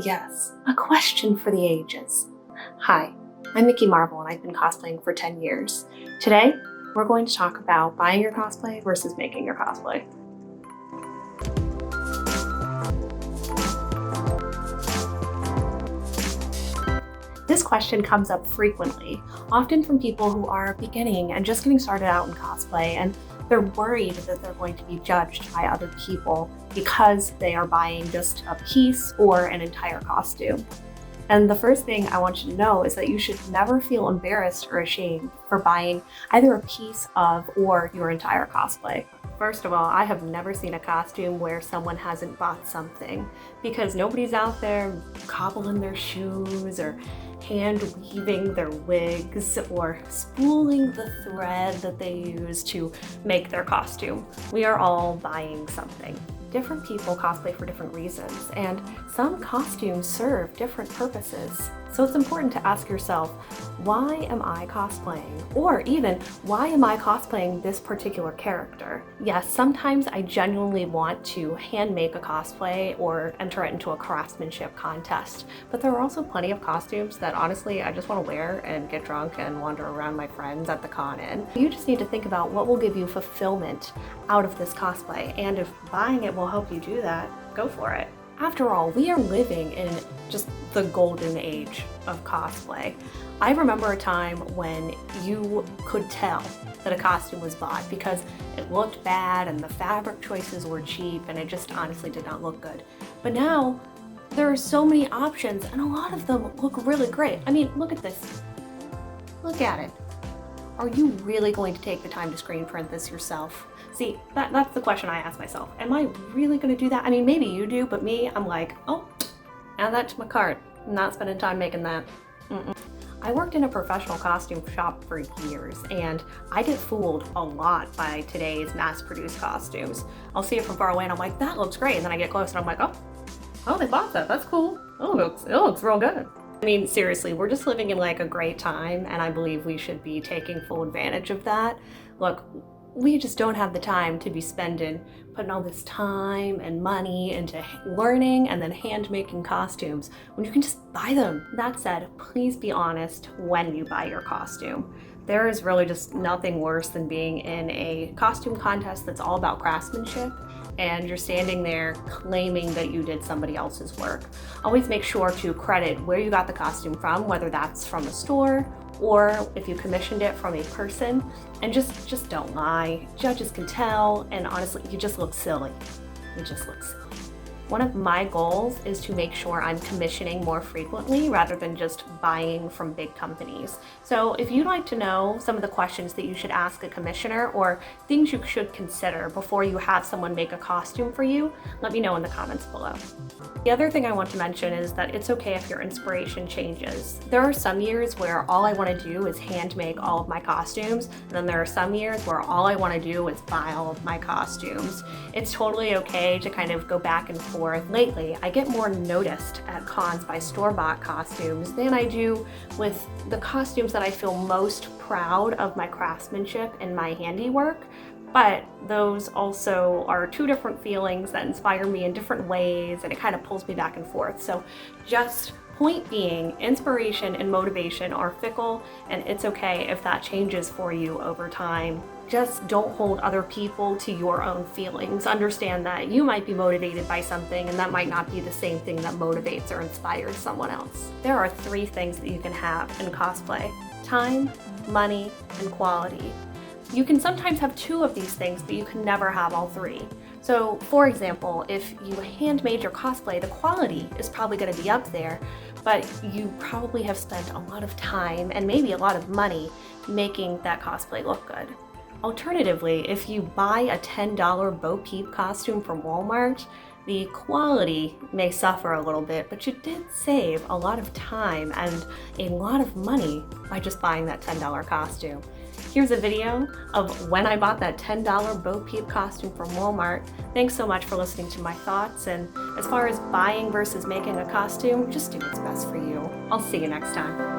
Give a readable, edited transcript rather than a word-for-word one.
yes, a question for the ages. Hi, I'm Mickey Marvel and I've been cosplaying for 10 years. Today, we're going to talk about buying your cosplay versus making your cosplay. This question comes up frequently, often from people who are beginning and just getting started out in cosplay, and they're worried that they're going to be judged by other people because they are buying just a piece or an entire costume. And the first thing I want you to know is that you should never feel embarrassed or ashamed for buying either a piece of or your entire cosplay. First of all, I have never seen a costume where someone hasn't bought something, because nobody's out there cobbling their shoes or hand weaving their wigs or spooling the thread that they use to make their costume. We are all buying something. Different people cosplay for different reasons, and some costumes serve different purposes. So it's important to ask yourself, why am I cosplaying? Or even, why am I cosplaying this particular character? Yes, sometimes I genuinely want to hand make a cosplay or enter it into a craftsmanship contest, but there are also plenty of costumes that honestly I just want to wear and get drunk and wander around my friends at the con in. You just need to think about what will give you fulfillment out of this cosplay, and if buying it will help you do that, go for it. After all, we are living in just the golden age of cosplay. I remember a time when you could tell that a costume was bought because it looked bad and the fabric choices were cheap and it just honestly did not look good. But now, there are so many options and a lot of them look really great. I mean, look at this. Look at it. Are you really going to take the time to screen print this yourself? See, that's the question I ask myself. Am I really going to do that? I mean, maybe you do, but me, I'm like, oh, add that to my cart. I'm not spending time making that. I worked in a professional costume shop for years, and I get fooled a lot by today's mass-produced costumes. I'll see it from far away and I'm like, that looks great. And then I get close and I'm like, oh, they bought that. That's cool. Oh, it looks real good. I mean, seriously, we're just living in like a great time, and I believe we should be taking full advantage of that. Look, we just don't have the time to be putting all this time and money into learning and then hand making costumes when you can just buy them. That said, please be honest when you buy your costume. There is really just nothing worse than being in a costume contest that's all about craftsmanship and you're standing there claiming that you did somebody else's work. Always make sure to credit where you got the costume from, whether that's from a store or if you commissioned it from a person, and just don't lie. Judges can tell, and honestly, you just look silly. You just look silly. One of my goals is to make sure I'm commissioning more frequently rather than just buying from big companies. So if you'd like to know some of the questions that you should ask a commissioner or things you should consider before you have someone make a costume for you, let me know in the comments below. The other thing I want to mention is that it's okay if your inspiration changes. There are some years where all I want to do is hand make all of my costumes, and then there are some years where all I want to do is buy all of my costumes. It's totally okay to kind of go back and forth. Lately, I get more noticed at cons by store-bought costumes than I do with the costumes that I feel most proud of my craftsmanship and my handiwork. But those also are two different feelings that inspire me in different ways, and it kind of pulls me back and forth. So just point being, inspiration and motivation are fickle, and it's okay if that changes for you over time. Just don't hold other people to your own feelings. Understand that you might be motivated by something and that might not be the same thing that motivates or inspires someone else. There are 3 things that you can have in cosplay: time, money, and quality. You can sometimes have 2 of these things, but you can never have all 3. So, for example, if you handmade your cosplay, the quality is probably going to be up there, but you probably have spent a lot of time and maybe a lot of money making that cosplay look good. Alternatively, if you buy a $10 Bo Peep costume from Walmart, the quality may suffer a little bit, but you did save a lot of time and a lot of money by just buying that $10 costume. Here's a video of when I bought that $10 Bo Peep costume from Walmart. Thanks so much for listening to my thoughts, and as far as buying versus making a costume, just do what's best for you. I'll see you next time.